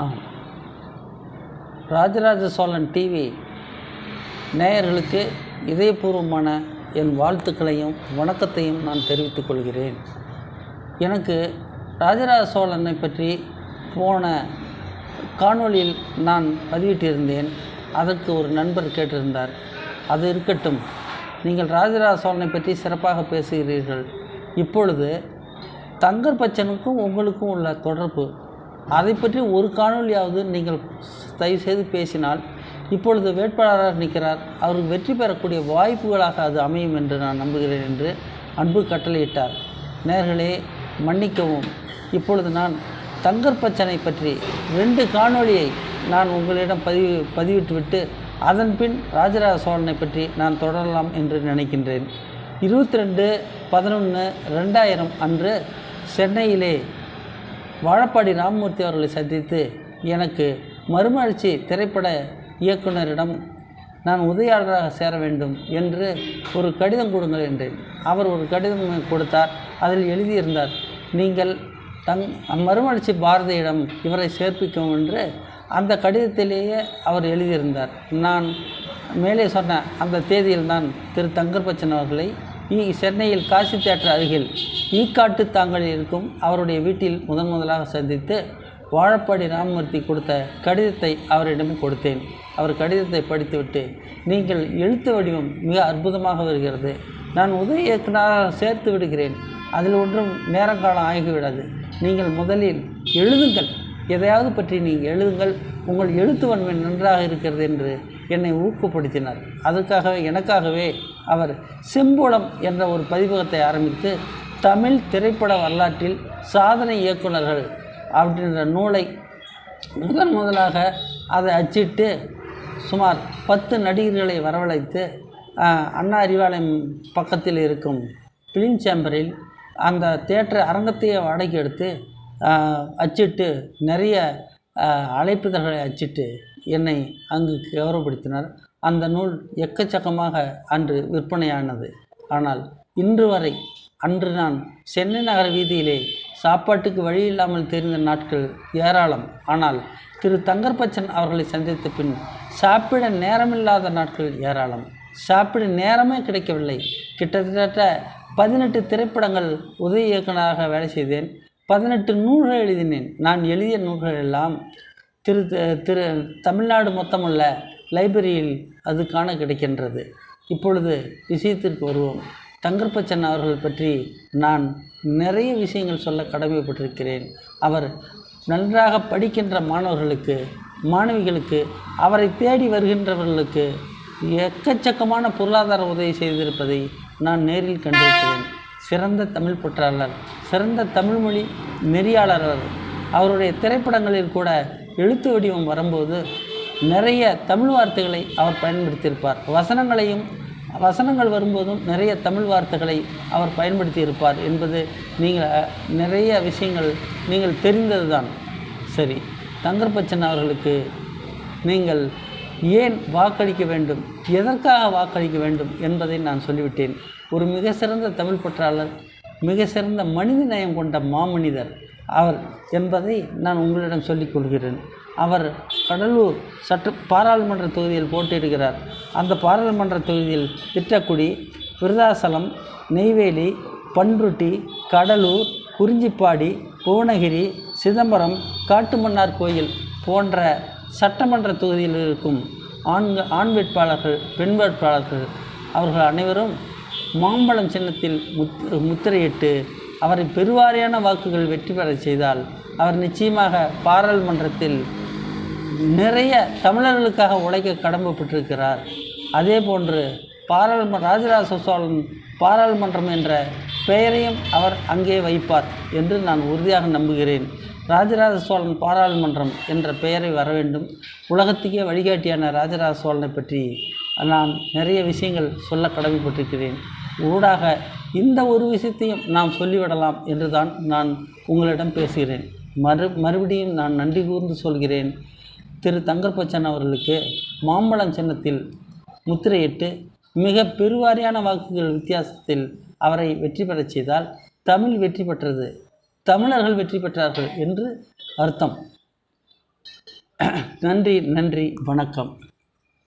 ஆம், ராஜராஜ சோழன் டிவி நேயர்களுக்கு இதயபூர்வமான என் வாழ்த்துக்களையும் வணக்கத்தையும் நான் தெரிவித்துக் கொள்கிறேன். எனக்கு ராஜராஜ சோழனை பற்றி போன காணொளியில் நான் பதிவிட்டிருந்தேன். அதற்கு ஒரு நண்பர் கேட்டிருந்தார், அது இருக்கட்டும், நீங்கள் ராஜராஜ சோழனை பற்றி சிறப்பாக பேசுகிறீர்கள். இப்பொழுது தங்கர்பச்சனுக்கும் உங்களுக்கும் உள்ள தொடர்பு, அதை பற்றி ஒரு காணொலியாவது நீங்கள் தயவுசெய்து பேசினால், இப்பொழுது வேட்பாளராக நிற்கிறார், அவருக்கு வெற்றி பெறக்கூடிய வாய்ப்புகளாக அது அமையும் என்று நான் நம்புகிறேன் என்று அன்பு கட்டளையிட்டார். நேயர்களே, மன்னிக்கவும், இப்பொழுது நான் தங்கர்பச்சனை பற்றி 2 காணொளியை நான் உங்களிடம் பதிவிட்டுவிட்டு அதன் பின் ராஜராஜ சோழனை பற்றி நான் தொடரலாம் என்று நினைக்கின்றேன். 22/11/2000 அன்று சென்னையிலே வாழப்பாடி ராமமூர்த்தி அவர்களை சந்தித்து எனக்கு மறுமலர்ச்சி திரைப்பட இயக்குனரிடம் நான் உதவியாளராக சேர வேண்டும் என்று ஒரு கடிதம் கொடுங்கள் என்றேன். அவர் ஒரு கடிதம் கொடுத்தார். அதில் எழுதியிருந்தார், நீங்கள் மறுமலர்ச்சி பாரதியிடம் இவரை சேர்ப்பிக்கும் என்று அந்த கடிதத்திலேயே அவர் எழுதியிருந்தார். நான் மேலே சொன்ன அந்த தேதியில் தான் திரு தங்கர்பச்சன் அவர்களை சென்னையில் காசி தியேட்டர் அருகில் ஈக்காட்டு தாங்கலில் இருக்கும் அவருடைய வீட்டில் முதலாக சந்தித்து வாழப்பாடி ராமமூர்த்தி கொடுத்த கடிதத்தை அவரிடம் கொடுத்தேன். அவர் கடிதத்தை படித்துவிட்டு, நீங்கள் எழுத்து வடிவம் மிக அற்புதமாக வருகிறது, நான் உதவி இயக்குனராக சேர்த்து விடுகிறேன், அதில் ஒன்றும் நேரங்காலம் ஆகிவிடாது, நீங்கள் முதலில் எழுதுங்கள், எதையாவது பற்றி நீங்கள் எழுதுங்கள், உங்கள் எழுத்து வன்மை நன்றாக இருக்கிறது என்று என்னை ஊக்கப்படுத்தினார். எனக்காகவே அவர் செம்புலம் என்ற ஒரு பதிப்பகத்தை ஆரம்பித்து தமிழ் திரைப்பட வரலாற்றில் சாதனை இயக்குனர்கள் அப்படின்ற நூலை முதலாக அதை அச்சிட்டு சுமார் 10 நடிகர்களை வரவழைத்து அண்ணா அறிவாலயம் பக்கத்தில் இருக்கும் ஃபிலிம் சேம்பரில் அந்த தியேட்டர் அரங்கத்தையே வாடகைக்கு எடுத்து அச்சிட்டு நிறைய அழைப்பிதழ்களை அச்சிட்டு என்னை அங்கு கௌரவப்படுத்தினார். அந்த நூல் எக்கச்சக்கமாக அன்று விற்பனையானது. ஆனால் இன்று வரை, அன்று நான் சென்னை நகர வீதியிலே சாப்பாட்டுக்கு வழி இல்லாமல் தெரிந்த நாட்கள் ஏராளம். ஆனால் திரு தங்கர்பச்சன் அவர்களை சந்தித்த பின் சாப்பிட நேரமில்லாத நாட்கள் ஏராளம். சாப்பிட நேரமே கிடைக்கவில்லை. கிட்டத்தட்ட 18 திரைப்படங்கள் உதவி இயக்குனராக வேலை செய்தேன். 18 நூல்கள் எழுதினேன். நான் எழுதிய நூல்கள் எல்லாம் திரு தமிழ்நாடு மொத்தமுள்ள லைப்ரரியில் அது காண கிடைக்கின்றது. இப்பொழுது விஷயத்திற்கு வருவோம். தங்கர்பச்சன் அவர்கள் பற்றி நான் நிறைய விஷயங்கள் சொல்ல கடமைப்பட்டிருக்கிறேன். அவர் நன்றாக படிக்கின்ற மாணவிகளுக்கு அவரை தேடி வருகின்றவர்களுக்கு எக்கச்சக்கமான பொருளாதார உதவி செய்திருப்பதை நான் நேரில் கண்டிருக்கிறேன். சிறந்த தமிழ் பற்றாளர், சிறந்த தமிழ்மொழி நெறியாளர். அவருடைய திரைப்படங்களில் கூட எழுத்து வடிவம் வரும்போது நிறைய தமிழ் வார்த்தைகளை அவர் பயன்படுத்தியிருப்பார். வசனங்கள் வரும்போதும் நிறைய தமிழ் வார்த்தைகளை அவர் பயன்படுத்தியிருப்பார் என்பது நிறைய விஷயங்கள் நீங்கள் தெரிந்தது தான். சரி, தங்கர்பச்சன் அவர்களுக்கு நீங்கள் ஏன் வாக்களிக்க வேண்டும், எதற்காக வாக்களிக்க வேண்டும் என்பதை நான் சொல்லிவிட்டேன். ஒரு மிக சிறந்த தமிழ் பற்றாளர், மிக சிறந்த மனித நேயம் கொண்ட மாமனிதர் அவர் என்பதை நான் உங்களிடம் சொல்லிக் கொள்கிறேன். அவர் கடலூர் பாராளுமன்ற தொகுதியில் போட்டியிடுகிறார். அந்த பாராளுமன்ற தொகுதியில் திட்டக்குடி, விருதாசலம், நெய்வேலி, பண்ருட்டி, கடலூர், குறிஞ்சிப்பாடி, புவனகிரி, சிதம்பரம், காட்டுமன்னார் கோயில் போன்ற சட்டமன்ற தொகுதியில் இருக்கும் ஆண் வேட்பாளர்கள், பெண் வேட்பாளர்கள் அவர்கள் அனைவரும் மாம்பழம் சின்னத்தில் முத்திரையிட்டு அவரை பெருவாரியான வாக்குகள் வெற்றி பெற செய்தால் அவர் நிச்சயமாக பாராளுமன்றத்தில் நிறைய தமிழர்களுக்காக உழைக்க கடமைப்பட்டிருக்கிறார். அதே போன்று ராஜராஜ சோழன் பாராளுமன்றம் என்ற பெயரையும் அவர் அங்கே வைப்பார் என்று நான் உறுதியாக நம்புகிறேன். ராஜராஜ சோழன் பாராளுமன்றம் என்ற பெயரை வர வேண்டும். உலகத்துக்கே வழிகாட்டியான ராஜராஜ சோழனை பற்றி நான் நிறைய விஷயங்கள் சொல்ல கடமைப்பட்டிருக்கிறேன். ஊடாக இந்த ஒரு விஷயத்தையும் நாம் சொல்லிவிடலாம் என்று தான் நான் உங்களிடம் பேசுகிறேன். மறுபடியும் நான் நன்றி கூர்ந்து சொல்கிறேன். திரு தங்கர்பச்சன் அவர்களுக்கு மாம்பழம் சின்னத்தில் முத்திரையிட்டு மிக பெருவாரியான வாக்குகள் வித்தியாசத்தில் அவரை வெற்றி பெறச் செய்தால் தமிழ் வெற்றி பெற்றது, தமிழர்கள் வெற்றி பெற்றார்கள் என்று அர்த்தம். நன்றி, நன்றி, வணக்கம்.